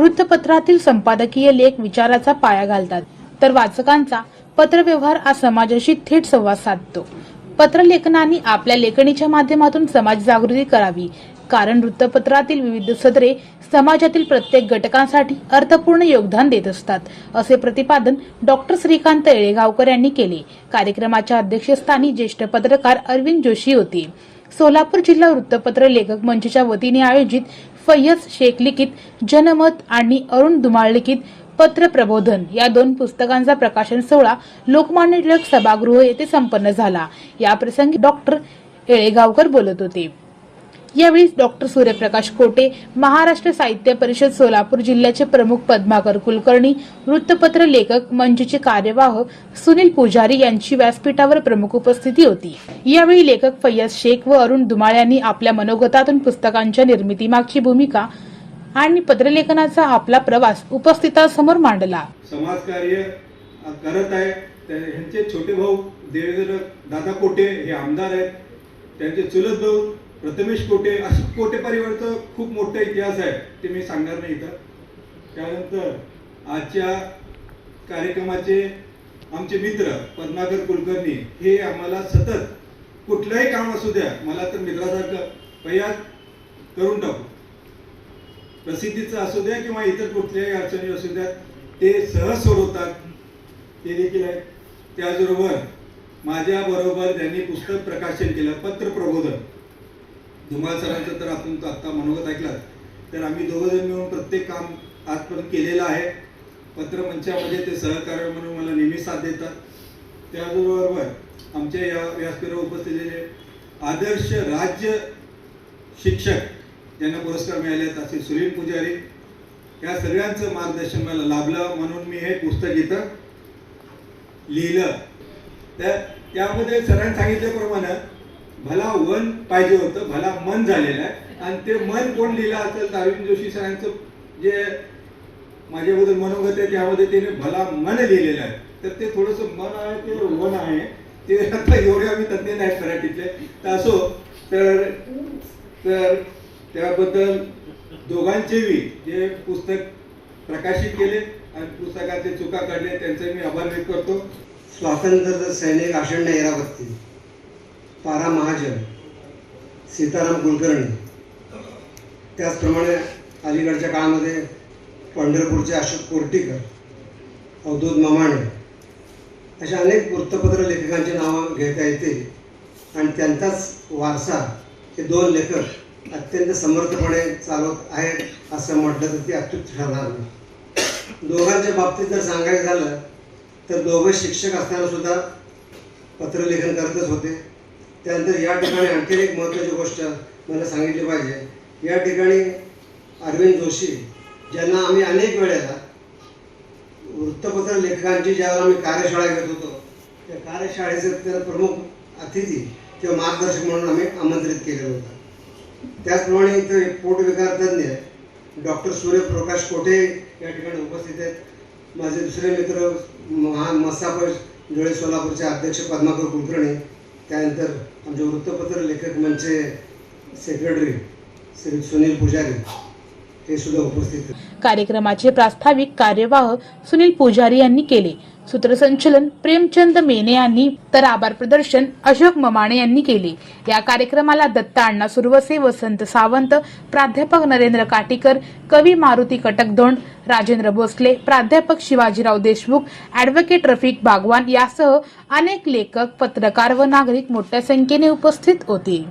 वृत्तपत्रातील संपादकीय लेख विचाराचा पाया घालतात, तर वाचकांचा पत्रव्यवहार हा समाजाशी थेट संवाद साधतो. पत्रलेखनाने आपल्या लेखणीच्या माध्यमातून समाज जागृती करावी, कारण वृत्तपत्रातील विविध सदरे समाजातील प्रत्येक घटकांसाठी अर्थपूर्ण योगदान देत असतात, असे प्रतिपादन डॉक्टर श्रीकांत येळेगावकर यांनी केले. कार्यक्रमाच्या अध्यक्षस्थानी ज्येष्ठ पत्रकार अरविंद जोशी होते. सोलापूर जिल्हा वृत्तपत्र लेखक मंचच्या वतीने आयोजित फय्यज शेख लिखित जनमत आणि अरुण धुमाळ लिखित पत्र प्रबोधन या 2 पुस्तकांचा प्रकाशन सोहळा लोकमान्य टिळक सभागृह येथे संपन्न झाला. याप्रसंगी डॉक्टर येळेगावकर बोलत होते. यावेळी डॉक्टर सूर्यप्रकाश कोटे, महाराष्ट्र साहित्य परिषद सोलापूर जिल्ह्याचे प्रमुख पद्माकर कुलकर्णी, वृत्तपत्र लेखक मंचचे कार्यवाह सुनील पुजारी यांची व्यासपीठावर प्रमुख उपस्थिती होती. यावेळी लेखक फय्यज शेख व अरुण धुमाळ यांनी आपल्या मनोगतातून पुस्तकांच्या निर्मितीमागची भूमिका आणि पत्रलेखनाचा आपला प्रवास उपस्थितांसमोर मांडला. समाजकार्य करत आहे. त्यांचे छोटे भाऊ देवेंद्र दादा कोटे हे आमदार आहेत. त्यांचे चुलत भाऊ प्रथमेश कोटे, अशा कोटे परिवाराचा खूप मोठा इतिहास आहे, ते मी सांगणार नाही इथं. त्यानंतर आजच्या कार्यक्रमाचे आमचे मित्र पद्माकर कुलकर्णी हे आम्हाला सतत कुठलंही काम असू द्या, मला तर मित्रासारखं प्रयास करून टाकू, प्रसिद्धीचं असू द्या किंवा इतर कुठल्याही अडचणी असू द्या, ते सहज सोडवतात, ते देखील आहे. त्याचबरोबर माझ्याबरोबर त्यांनी पुस्तक प्रकाशन केलं, पत्र प्रबोधन. धुमाळ सरांचं तर आपण आता मनोगत ऐकलात, तर आम्ही दोघंजण मिळून प्रत्येक काम आजपर्यंत केलेलं आहे. पत्रमंचामध्ये ते सहकार्य म्हणून मला नेहमी साथ देतात. त्याचबरोबर आमच्या या व्यासपीठावर उपस्थित आदर्श राज्य शिक्षक ज्यांना पुरस्कार मिळाले असे सुनील पुजारी, या सगळ्यांचं मार्गदर्शन मला लाभलं, म्हणून मी हे पुस्तक इथं लिहिलं. त्यामध्ये सरांनी सांगितल्याप्रमाणे भला वन पाहिजे होतं, भला मन झालेलं आहे. आणि ते मन कोण लिहिलं असेल तर अरविंद जोशी सरांचं जे माझ्याबद्दल मनोगत आहे त्यामध्ये त्याने भला मन लिहिलेलं आहे. तर ते थोडंसं मन आहे ते वन आहे, ते आता एवढे आम्ही तज्ञ नाहीत मराठीतले, तर असो. तर त्याबद्दल दोघांचेही जे पुस्तक प्रकाशित केले आणि पुस्तकाचे चुका काढले त्यांचे मी आभार व्यक्त करतो. स्वातंत्र्य सैनिक आषण्य इरावती, पारा महाजन, सीताराम कुलकर्णी, त्याचप्रमाणे अलीकडच्या काळामध्ये पंढरपूरचे अशोक कोर्टीकर, अवधूत ममाणे अशा अनेक वृत्तपत्र लेखकांची नावं घेता येते. आणि त्यांचाच वारसा हे 2 लेखक अत्यंत समर्थपणे चालवत आहेत असं म्हटलं तर ते अत्युक्त ठरणार नाही. दोघांच्या बाबतीत जर सांगायचं झालं तर दोघं शिक्षक असताना सुद्धा पत्रलेखन करतच होते. त्यानंतर या ठिकाणी आणखी एक महत्त्वाची गोष्ट मला सांगितली पाहिजे. या ठिकाणी अरविंद जोशी ज्यांना आम्ही अनेक वेळेला वृत्तपत्र लेखकांची ज्यावेळेला आम्ही कार्यशाळा घेत होतो, त्या कार्यशाळेचे त्याला प्रमुख अतिथी किंवा मार्गदर्शक म्हणून आम्ही आमंत्रित केलेलं होतं. त्याचप्रमाणे इथे पोटविकार तज्ञ डॉक्टर सूर्यप्रकाश कोटे या ठिकाणी उपस्थित आहेत. माझे दुसरे मित्र मसाप जोळे सोलापूरचे अध्यक्ष पद्माकर कुलकर्णी, त्यानंतर आमचे वृत्तपत्र लेखक मंचचे सेक्रेटरी श्री सुनील पुजारी हे सुद्धा उपस्थित. कार्यक्रमाचे प्रास्ताविक कार्यवाह सुनील पुजारी यांनी केले. सूत्रसंचलन प्रेमचंद मेने यांनी, तर आभार प्रदर्शन अशोक ममाणे यांनी केले. या कार्यक्रमाला दत्ता अण्णा सुरवसे, वसंत सावंत, प्राध्यापक नरेंद्र काटीकर, कवी मारुती कटकधोंड, राजेंद्र भोसले, प्राध्यापक शिवाजीराव देशमुख, ॲडव्होकेट रफिक बागवान यासह अनेक लेखक, पत्रकार व नागरिक मोठ्या संख्येने उपस्थित होते.